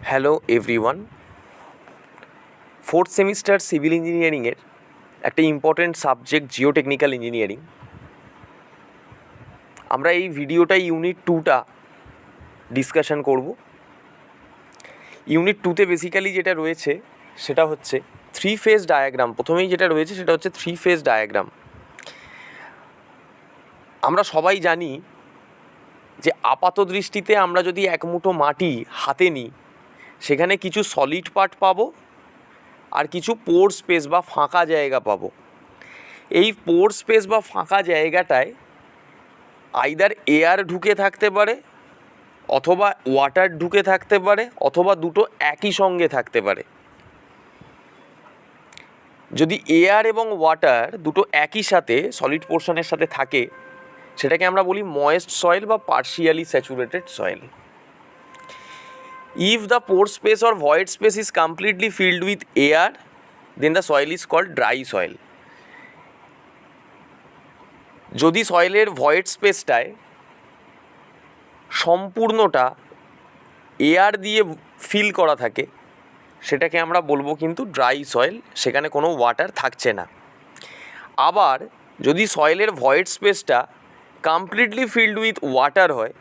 Hello everyone, fourth semester civil ইঞ্জিনিয়ারিংয়ের একটা important subject geotechnical engineering. আমরা এই ভিডিওটা ইউনিট 2টা ডিসকাশন করব। ইউনিট 2তে বেসিক্যালি যেটা রয়েছে সেটা হচ্ছে 3 ফেজ ডায়াগ্রাম। প্রথমেই যেটা রয়েছে সেটা হচ্ছে 3 ফেজ ডায়াগ্রাম। আমরা সবাই জানি যে আপাত দৃষ্টিতে আমরা যদি এক মুঠো মাটি হাতে নিই, সেখানে কিছু সলিড পার্ট পাবো আর কিছু পোর স্পেস বা ফাঁকা জায়গা পাবো। এই পোর স্পেস বা ফাঁকা জায়গাটায় আইদার এয়ার ঢুকে থাকতে পারে, অথবা ওয়াটার ঢুকে থাকতে পারে, অথবা দুটো একই সঙ্গে থাকতে পারে। যদি এয়ার এবং ওয়াটার দুটো একই সাথে সলিড পোর্শনের সাথে থাকে, সেটাকে আমরা বলি ময়েস্ট সয়েল বা partially saturated soil. If the pore space or void space is completely filled with air, then the soil is called dry soil. যদি সয়েলের ভয়েড স্পেসটায় সম্পূর্ণটা এয়ার দিয়ে ফিল করা থাকে, সেটাকে আমরা বলবো কিন্তু ড্রাই সয়েল, সেখানে কোনো ওয়াটার থাকছে না। আবার যদি সয়েলের ভয়েড স্পেসটা কমপ্লিটলি ফিল্ড উইথ ওয়াটার হয়,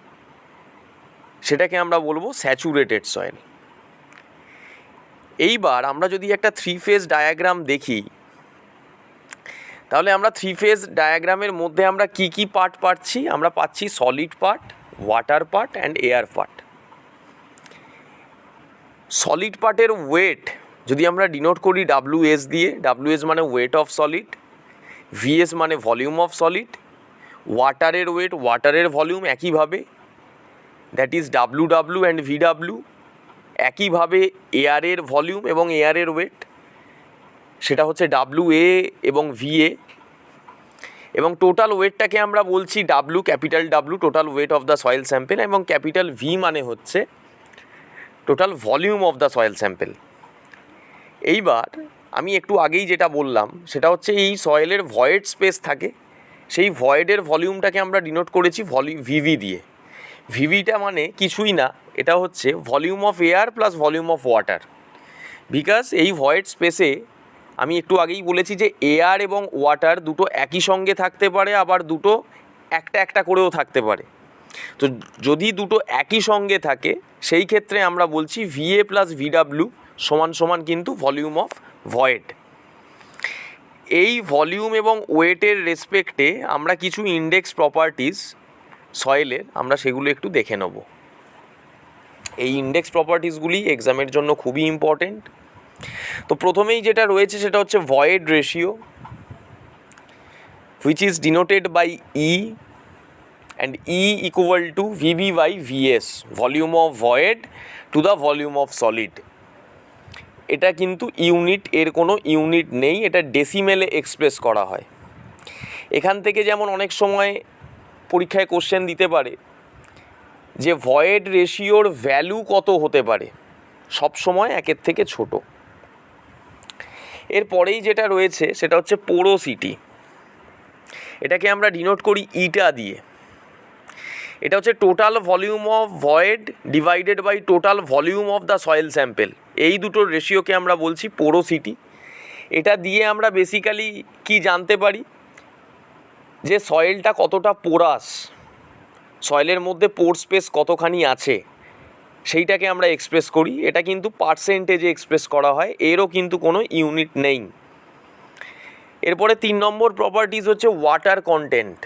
সেটাকে আমরা বলবো স্যাচুরেটেড সয়েল। এইবার আমরা যদি একটা 3 ফেজ ডায়াগ্রাম দেখি, তাহলে আমরা 3 ফেজ ডায়াগ্রামের মধ্যে আমরা কি কি পার্ট পাচ্ছি? আমরা পাচ্ছি solid part, water part and air part. Solid পার্টের ওয়েট যদি আমরা ডিনোট করি WS দিয়ে, WS মানে ওয়েট অফ সলিড, VS মানে ভলিউম অফ সলিড। ওয়াটারের ওয়েট, ওয়াটারের ভলিউম একইভাবে, দ্যাট ইজ WW অ্যান্ড VW। একইভাবে এয়ারের ভলিউম এবং এয়ারের ওয়েট, সেটা হচ্ছে WA এবং VA। এবং টোটাল ওয়েটটাকে আমরা বলছি W, capital W, total weight of the soil sample, এবং ক্যাপিটাল V মানে হচ্ছে total volume of the soil sample. এইবার আমি একটু আগেই যেটা বললাম সেটা হচ্ছে এই সয়েলের ভয়েড স্পেস থাকে, সেই ভয়েডের ভলিউমটাকে আমরা ডিনোট করেছি VV দিয়ে। ভিভিটা মানে কিছুই না, এটা হচ্ছে volume of air plus volume of water. Because এই ভয়েড স্পেসে আমি একটু আগেই বলেছি যে এয়ার এবং ওয়াটার দুটো একই সঙ্গে থাকতে পারে, আবার দুটো একটা একটা করেও থাকতে পারে। তো যদি দুটো একই সঙ্গে থাকে, সেই ক্ষেত্রে আমরা বলছি VA প্লাস VW সমান সমান কিন্তু ভলিউম অফ ভয়েড। এই ভলিউম এবং ওয়েটের রেসপেক্টে আমরা কিছু ইন্ডেক্স প্রপার্টিজ সয়েলের, আমরা সেগুলো একটু দেখে নেব। এই ইন্ডেক্স প্রপার্টিসগুলি এক্সামের জন্য খুবই ইম্পর্টেন্ট। তো প্রথমেই যেটা রয়েছে সেটা হচ্ছে void ratio, which is denoted by E, and E equal to VB by VS, volume of void to the volume of solid। এটা কিন্তু ইউনিট, এর কোনো ইউনিট নেই, এটা ডেসিমেলে এক্সপ্রেস করা হয়। এখান থেকে যেমন অনেক সময় পরীক্ষায় কোশ্চেন দিতে পারে যে ভয়েড রেশিওর ভ্যালু কত হতে পারে, সব সময় একের থেকে ছোট। এরপরেই যেটা রয়েছে সেটা হচ্ছে পোরোসিটি, এটাকে আমরা ডিনোট করি ইটা দিয়ে। এটা হচ্ছে total volume of void divided by total volume of the soil sample. এই দুটোর রেশিওকে আমরা বলছি পোরোসিটি। এটা দিয়ে আমরা বেসিক্যালি কি জানতে পারি যে সয়েলটা কতটা পোরাস, সয়েলের মধ্যে পোর স্পেস কতখানি আছে, সেইটাকে আমরা এক্সপ্রেস করি। এটা কিন্তু পার্সেন্টেজে এক্সপ্রেস করা হয়, এরও কিন্তু কোনো ইউনিট নেই। এরপরে 3 নম্বর প্রপার্টিজ হচ্ছে ওয়াটার কন্টেন্ট।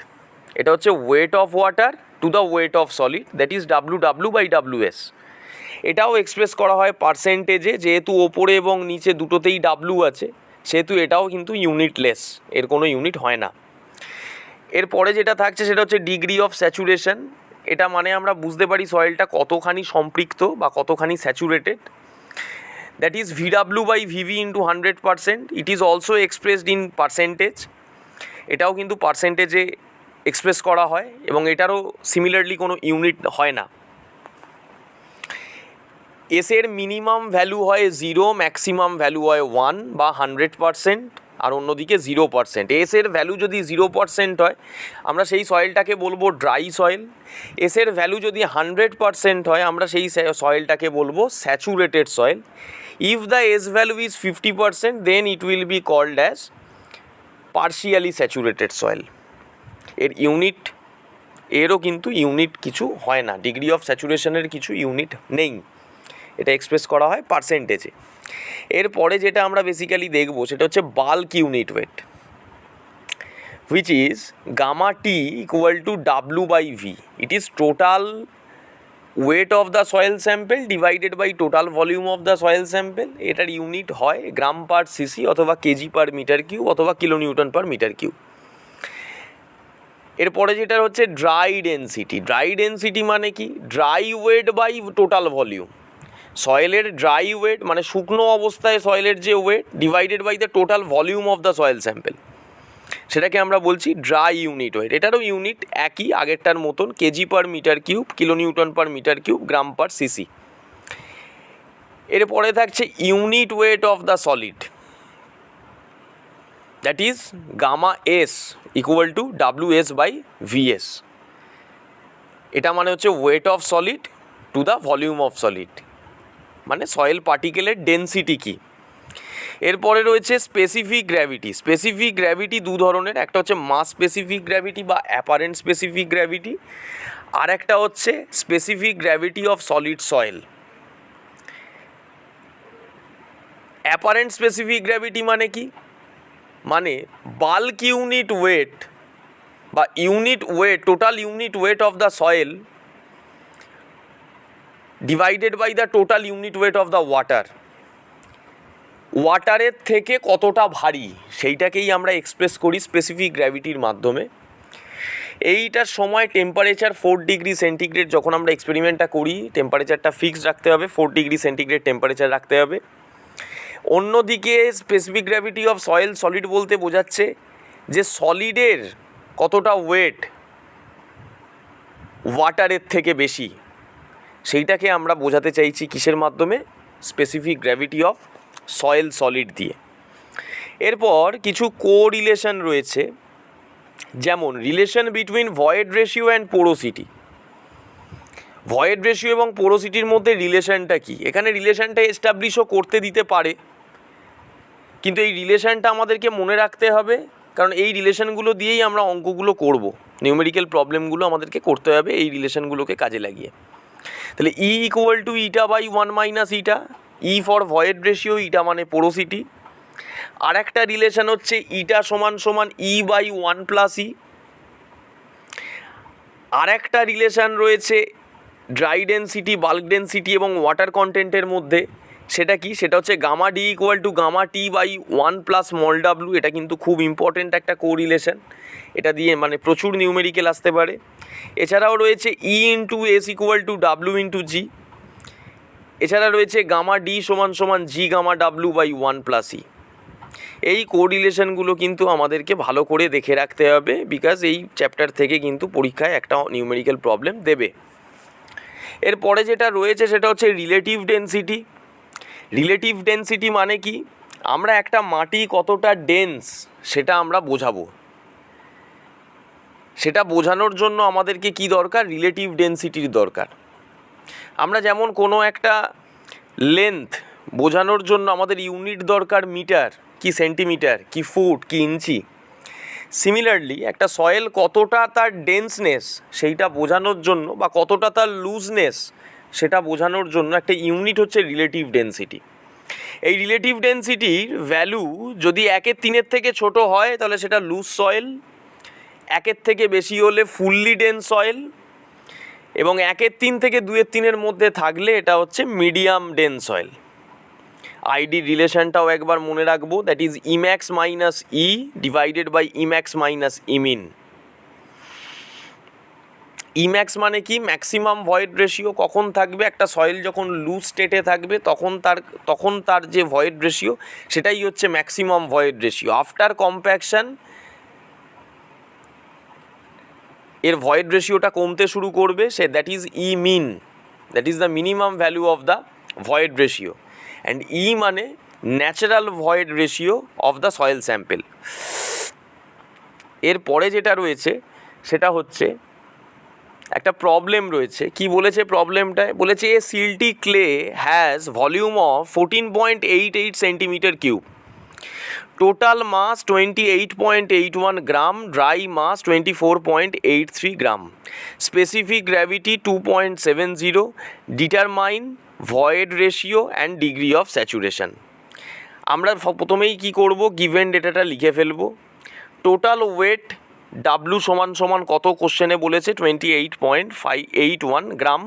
এটা হচ্ছে weight of water to the weight of solid, that is WW by WS। এটাও এক্সপ্রেস করা হয় পার্সেন্টেজে, যেহেতু ওপরে এবং নিচে দুটোতেই W আছে, সেহেতু এটাও কিন্তু ইউনিটলেস, এর কোনো ইউনিট হয় না। এরপরে যেটা থাকছে সেটা হচ্ছে ডিগ্রি অফ স্যাচুরেশন। এটা মানে আমরা বুঝতে পারি সয়েলটা কতখানি সম্পৃক্ত বা কতখানি saturated, that is VW by VV into 100%। It is also expressed in percentage, এটাও কিন্তু পার্সেন্টেজে এক্সপ্রেস করা হয়, এবং এটারও সিমিলারলি কোনো ইউনিট হয় না। এসের মিনিমাম ভ্যালু হয় 0, ম্যাক্সিমাম ভ্যালু হয় 1 বা 100%, আর অন্যদিকে 0%। এসের ভ্যালু যদি 0% হয় আমরা সেই সয়েলটাকে বলবো ড্রাই সয়েল। এসের ভ্যালু যদি 100% হয় আমরা সেই সয়েলটাকে বলবো saturated soil. If the S value is 50% then it will be called as partially saturated soil. এর ইউনিট, এরও কিন্তু ইউনিট কিছু হয় না, ডিগ্রি অফ স্যাচুরেশনের কিছু ইউনিট নেই, এটা এক্সপ্রেস করা হয় পার্সেন্টেজে। এরপরে যেটা আমরা বেসিক্যালি দেখব সেটা হচ্ছে bulk unit weight, which is gamma T equal to W by V. It is total weight of the soil sample divided by total volume of the soil sample. এটার ইউনিট হয় গ্রাম পার সিসি অথবা kg per metre cube অথবা kilo newton per metre cube. এরপরে যেটা হচ্ছে dry density. Dry density মানে কি? Dry weight by total volume. সয়েলের ড্রাই ওয়েট মানে শুকনো অবস্থায় সয়েলের যে weight divided by the total volume of the soil sample, সেটাকে আমরা বলছি ড্রাই ইউনিট ওয়েট। এটারও ইউনিট একই আগেরটার মতন, kg per metre cube, kilo newton per metre cube, gram per cc. এরপরে থাকছে unit weight of the solid, that is gamma S equal to W S by V S. এটা মানে হচ্ছে weight of solid to the volume of solid, মানে soil পার্টিকেলের density কী। এরপরে রয়েছে স্পেসিফিক গ্র্যাভিটি। স্পেসিফিক গ্র্যাভিটি দু ধরনের, একটা হচ্ছে মাস স্পেসিফিক গ্র্যাভিটি বা অ্যাপারেন্ট স্পেসিফিক গ্র্যাভিটি, আর একটা হচ্ছে specific gravity of solid soil. Apparent specific gravity মানে কি? মানে বাল্ক ইউনিট ওয়েট বা unit weight, total unit weight of the soil divided by the total unit weight of the water. ওয়াটারের থেকে কতটা ভারী সেইটাকেই আমরা এক্সপ্রেস করি স্পেসিফিক গ্র্যাভিটির মাধ্যমে। এইটার সময় টেম্পারেচার 4 ডিগ্রি সেন্টিগ্রেড, যখন আমরা এক্সপেরিমেন্টটা করি টেম্পারেচারটা ফিক্সড রাখতে হবে, 4 ডিগ্রি সেন্টিগ্রেড টেম্পারেচার রাখতে হবে। অন্যদিকে specific gravity of soil solid বলতে বোঝাচ্ছে যে সলিডের কতটা ওয়েট ওয়াটারের থেকে বেশি, সেইটাকে আমরা বোঝাতে চাইছি কিসের মাধ্যমে? Specific gravity of soil solid দিয়ে। এরপর কিছু কোরিলেশন রয়েছে, যেমন relation between void ratio and porosity. Void ratio এবং পোরোসিটির মধ্যে রিলেশনটা কি? এখানে রিলেশনটা এস্টাবলিশও করতে দিতে পারে, কিন্তু এই রিলেশনটা আমাদেরকে মনে রাখতে হবে, কারণ এই রিলেশনগুলো দিয়েই আমরা অঙ্কগুলো করব, নিউমেরিক্যাল প্রবলেমগুলো আমাদেরকে করতে হবে এই রিলেশনগুলোকে কাজে লাগিয়ে। তাহলে e equal to eta by 1 minus eta, e for void ratio, eta মানে পোরোসিটি। আর একটা রিলেশন হচ্ছে ইটা সমান সমান ই বাই 1 প্লাস ই। আর একটা রিলেশন রয়েছে ড্রাই ডেন্সিটি, বাল্ক ডেন্সিটি এবং ওয়াটার কন্টেন্টের মধ্যে, সেটা কি? সেটা হচ্ছে gamma D equal to gamma T by 1 plus small W. এটা কিন্তু খুব ইম্পর্টেন্ট একটা কোরিলেশন, এটা দিয়ে মানে প্রচুর নিউমেরিক্যাল আসতে পারে। এছাড়াও রয়েছে e into S equal to W into G. এছাড়া রয়েছে গামা ডি সমান সমান G gamma W by 1 plus e. এই কোরিলেশনগুলো কিন্তু আমাদেরকে ভালো করে দেখে রাখতে হবে, বিকজ এই চ্যাপ্টার থেকে কিন্তু পরীক্ষায় একটা নিউমেরিক্যাল প্রবলেম দেবে। এরপরে যেটা রয়েছে সেটা হচ্ছে রিলেটিভ ডেন্সিটি। রিলেটিভ ডেন্সিটি মানে কি? আমরা একটা মাটি কতটা ডেন্স সেটা আমরা বোঝাবো, সেটা বোঝানোর জন্য আমাদেরকে কি দরকার? রিলেটিভ ডেন্সিটির দরকার। আমরা যেমন কোনো একটা লেন্থ বোঝানোর জন্য আমাদের ইউনিট দরকার মিটার, কি সেন্টিমিটার, কি ফুট, কি ইঞ্চি। সিমিলারলি একটা সয়েল কতটা তার ডেন্সনেস সেইটা বোঝানোর জন্য বা কতটা তার লুজনেস সেটা বোঝানোর জন্য একটা ইউনিট হচ্ছে রিলেটিভ ডেন্সিটি। এই রিলেটিভ ডেন্সিটির ভ্যালু যদি 1/3 থেকে ছোট হয় তাহলে সেটা লুজ সয়েল, 1 থেকে বেশি হলে ফুললি ডেন্স সয়েল, এবং 1/3 থেকে 2/3 মধ্যে থাকলে এটা হচ্ছে মিডিয়াম ডেন্স সয়েল। আইডি রিলেশনটাও একবার মনে রাখবো, that is e max minus e divided by e max minus e min. E max মানে কি? ম্যাক্সিমাম ভয়েড রেশিও কখন থাকবে? একটা সয়েল যখন লুজ স্টেটে থাকবে তখন তার যে ভয়েড রেশিও সেটাই হচ্ছে maximum void ratio. After compaction এর ভয়েড রেশিওটা কমতে শুরু করবে, সে that is e min, that is the minimum value of the void ratio. And e মানে natural void ratio of the soil sample. এরপরে যেটা রয়েছে সেটা হচ্ছে একটা প্রবলেম রয়েছে। কি বলেছে প্রবলেমটায়? বলেছে a silty clay has volume of 14.88 centimetre cube, total mass 28.81 gram, dry mass 24.83 gram, specific gravity 2.70, determine void ratio and degree of saturation. আমরা প্রথমেই কি করব, গিভেন ডেটাটা লিখে ফেলবো। টোটাল ওয়েট ডাব্লু সমান সমান কত কোশ্চেনে বলেছে 28.581 গ্রাম।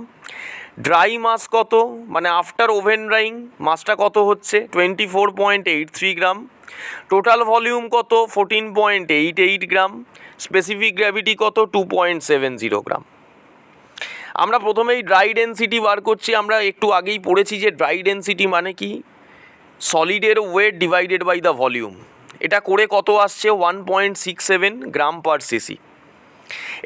ড্রাই মাস কত, মানে আফটার ওভেন ড্রাইং মাসটা কত হচ্ছে 24.83 গ্রাম। টোটাল ভলিউম কত 14.88 গ্রাম। স্পেসিফিক গ্র্যাভিটি কত 2.70 গ্রাম। আমরা প্রথমেই ড্রাই ডেনসিটি বার করছি। আমরা একটু আগেই পড়েছি যে ড্রাই ডেনসিটি মানে কি, সলিডের weight divided by the volume. এটা করে কত আসছে 1.67 গ্রাম পার সিসি।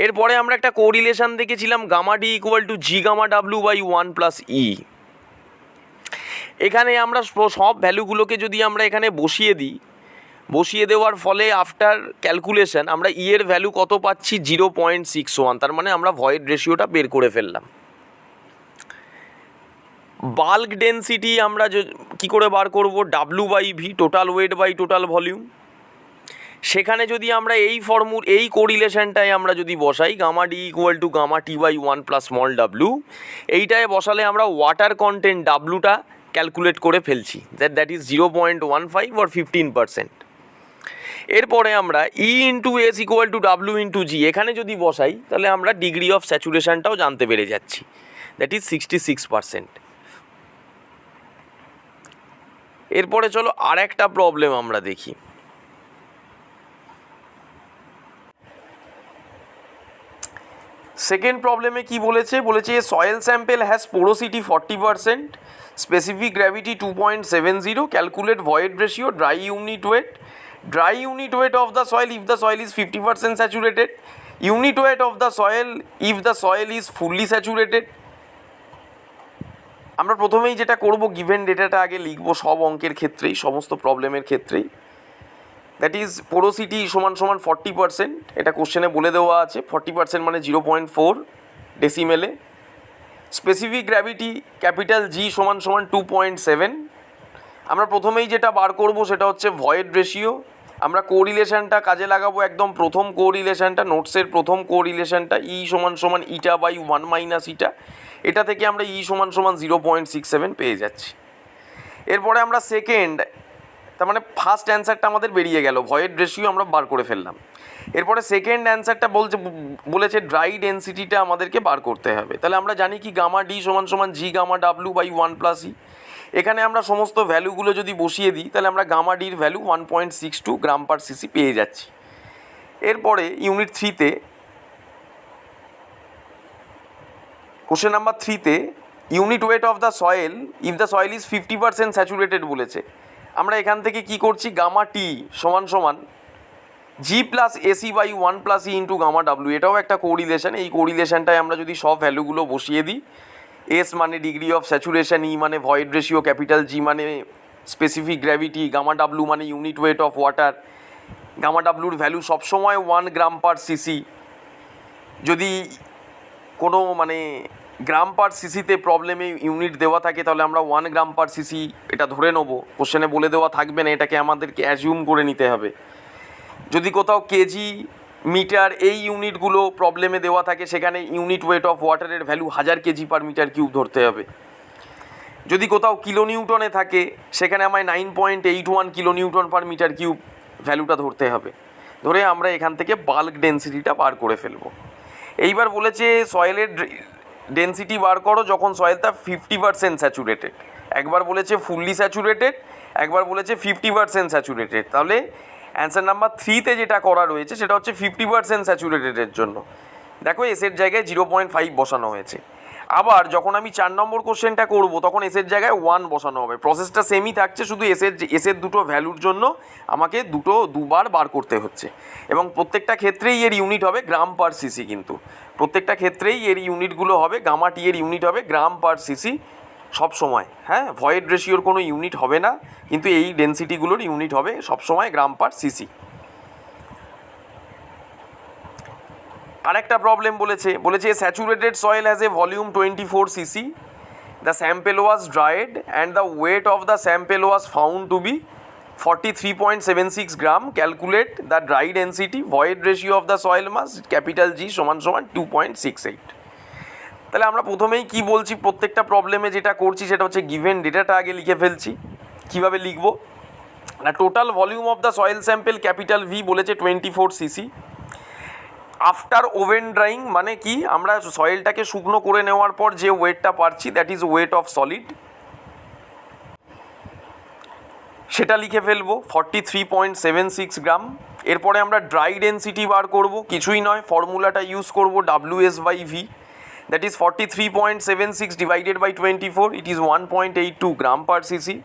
এরপরে আমরা একটা কোরিলেশন দেখেছিলাম gamma D equal to G gamma W by 1 plus e. এখানে আমরা সব ভ্যালুগুলোকে যদি আমরা এখানে বসিয়ে দেওয়ার ফলে আফটার ক্যালকুলেশন আমরা ই এর ভ্যালু কত পাচ্ছি 0.61। তার মানে আমরা ভয়েড রেশিওটা বের করে ফেললাম। বাল্ক ডেনসিটি আমরা কি করে বার করব, W by V, total weight by total volume. সেখানে যদি আমরা এই কোরিলেশনটায় আমরা যদি বসাই gamma D equal to gamma T by 1 plus small W, এইটায় বসালে আমরা ওয়াটার কন্টেন্ট ডাব্লুটা ক্যালকুলেট করে ফেলছি, দ্যাট ইজ 0.15 or 15%। এরপরে আমরা e into S equal to W into G এখানে যদি বসাই তাহলে আমরা ডিগ্রি অফ স্যাচুরেশনটাও জানতে পেরে যাচ্ছি, দ্যাট ইজ 66%। এরপরে চলো আর একটা প্রবলেম আমরা দেখি। সেকেন্ড প্রবলেমে কি বলেছে, soil sample has porosity 40%, specific gravity 2.70, calculate void ratio, dry unit weight of the soil if the soil is 50% saturated, unit weight of the soil if the soil is fully saturated. আমরা প্রথমেই যেটা করব, given ডেটাটা আগে লিখবো সব অঙ্কের ক্ষেত্রেই, সমস্ত প্রবলেমের ক্ষেত্রেই। দ্যাট ইজ পোরোসিটি সমান সমান 40%, এটা কোশ্চেনে বলে দেওয়া আছে। 40% মানে 0.4 ডেসিমেলে। স্পেসিফিক গ্র্যাভিটি ক্যাপিটাল জি সমান সমান 2.7। আমরা প্রথমেই যেটা বার করব সেটা হচ্ছে ভয়েড রেশিও। আমরা কোরিলেশনটা কাজে লাগাবো, একদম প্রথম কোরিলেশনটা, নোটসের প্রথম কোরিলেশনটা, ই সমান সমান ইটা বাই 1 মাইনাস ইটা। এটা থেকে আমরা ই সমান সমান 0.67 পেয়ে যাচ্ছি। এরপরে আমরা সেকেন্ড, তার মানে ফার্স্ট অ্যান্সারটা আমাদের বেরিয়ে গেল, ভয়েড রেশিও আমরা বার করে ফেললাম। এরপরে সেকেন্ড অ্যান্সারটা বলেছে ড্রাই ডেনসিটিটা আমাদেরকে বার করতে হবে। তাহলে আমরা জানি কি গামা ডি সমান সমান G gamma W by 1 plus e. এখানে আমরা সমস্ত ভ্যালুগুলো যদি বসিয়ে দিই তাহলে আমরা গামা ডির ভ্যালু 1.62 গ্রাম পার সিসি পেয়ে যাচ্ছি। এরপরে ইউনিট 3তে, কোশ্চেন নাম্বার 3তে unit weight of the soil if the soil is 50% saturated বলেছে। আমরা এখান থেকে কি করছি, গামা টি সমান সমান G plus S E by 1 plus E into gamma W. এটাও একটা কোরিলেশন। এই কোরিলেশনটায় আমরা যদি সব ভ্যালুগুলো বসিয়ে দিই, এস মানে ডিগ্রি অফ স্যাচুরেশন, ই মানে ভয়েড রেশিও, ক্যাপিটাল জি মানে স্পেসিফিক গ্র্যাভিটি, গামা ডাব্লু মানে unit weight of water. Gamma ডাব্লুর ভ্যালু সবসময় 1 গ্রাম পার সিসি। যদি কোনো মানে গ্রাম পার সিসিতে প্রবলেমে ইউনিট দেওয়া থাকে তাহলে আমরা 1 গ্রাম পার সিসি এটা ধরে নেবো, কোশ্চেনে বলে দেওয়া থাকবে না, এটাকে আমাদেরকে অ্যাজিউম করে নিতে হবে। যদি কোথাও কেজি মিটার এই ইউনিটগুলো প্রবলেমে দেওয়া থাকে সেখানে ইউনিট ওয়েট অফ ওয়াটারের value 1000 kg per metre cube ধরতে হবে। যদি কোথাও কিলো নিউটনে থাকে সেখানে আমায় 9.81 kilo newton per metre cube ভ্যালুটা ধরতে হবে। ধরে আমরা এখান থেকে বাল্ক ডেনসিটিটা বার করে ফেলবো। এইবার বলেছে সয়েলের ডেনসিটি বার করো যখন সয়েলটা 50% স্যাচুরেটেড। একবার বলেছে ফুললি স্যাচুরেটেড, একবার বলেছে 50% স্যাচুরেটেড। তাহলে অ্যান্সার নাম্বার 3তে যেটা করা রয়েছে সেটা হচ্ছে 50% স্যাচুরেটেডের জন্য। দেখো এসের জায়গায় 0.5 বসানো হয়েছে। আবার যখন আমি 4 নম্বর কোশ্চেনটা করব তখন এসের জায়গায় 1 বসানো হবে। প্রসেসটা সেমই থাকছে, শুধু এসের দুটো ভ্যালুর জন্য আমাকে দুবার বার করতে হচ্ছে। এবং প্রত্যেকটা ক্ষেত্রেই এর ইউনিট হবে গ্রাম পার সিসি। কিন্তু প্রত্যেকটা ক্ষেত্রেই এর ইউনিটগুলো হবে, গামা টি এর ইউনিট হবে গ্রাম পার সিসি সব সময়, হ্যাঁ, ভয়েড রেশিওর কোনো ইউনিট হবে না, কিন্তু এই ডেনসিটিগুলোর ইউনিট হবে সব সময় গ্রাম পার সিসি। আরেকটা প্রবলেম বলেছে saturated soil has a volume 24 CC, the sample was dried and the weight of the sample was found to be 43.76 gram, calculate the dry density, void ratio of the soil mass capital G সমান 2.68। তাহলে আমরা প্রথমেই কি বলছি, প্রত্যেকটা প্রবলেমে যেটা করছি সেটা হচ্ছে গিভেন ডেটাটা আগে লিখে ফেলছি। কীভাবে লিখবো না, total volume of the soil sample capital V বলেছে 24 সিসি। আফটার ওভেন ড্রাইং মানে কি, আমরা সয়েলটাকে শুকনো করে নেওয়ার পর যে ওয়েটটা পাচ্ছি that is wait of solid, সেটা লিখে ফেলবো 43.76 গ্রাম। এরপরে আমরা ড্রাই ডেন্সিটি বার করব, কিছুই নয়, ফর্মুলাটা ইউজ করব WS/V, that is 43.76 divided by 24, it is 1.82 gram per CC.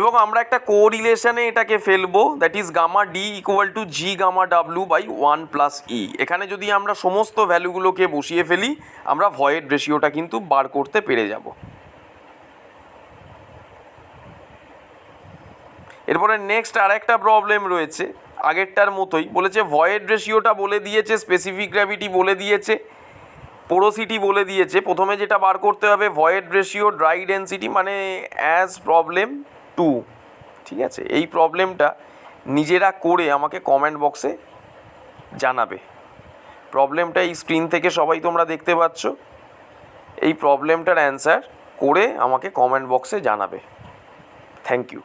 এবং আমরা একটা কোরিলেশনে এটাকে ফেলবো, that is gamma D equal to G gamma W by 1+E। এখানে যদি আমরা সমস্ত ভ্যালুগুলোকে বসিয়ে ফেলি আমরা ভয়েড রেশিওটা কিন্তু বার করতে পেরে যাব। এরপরে নেক্সট আর একটা প্রবলেম রয়েছে আগেরটার মতোই, বলেছে ভয়েড রেশিওটা বলে দিয়েছে, স্পেসিফিক গ্র্যাভিটি বলে দিয়েছে, পোরোসিটি বলে দিয়েছে। প্রথমে যেটা বার করতে হবে ভয়েড রেশিও ড্রাই ডেন্সিটি মানে অ্যাজ প্রবলেম 2, ঠিক আছে। এই প্রবলেমটা নিজেরা করে আমাকে কমেন্ট বক্সে জানাবে। প্রবলেমটা এই স্ক্রিন থেকে সবাই তোমরা দেখতে পাচ্ছ, এই প্রবলেমটার অ্যান্সার করে আমাকে কমেন্ট বক্সে জানাবে। Thank you.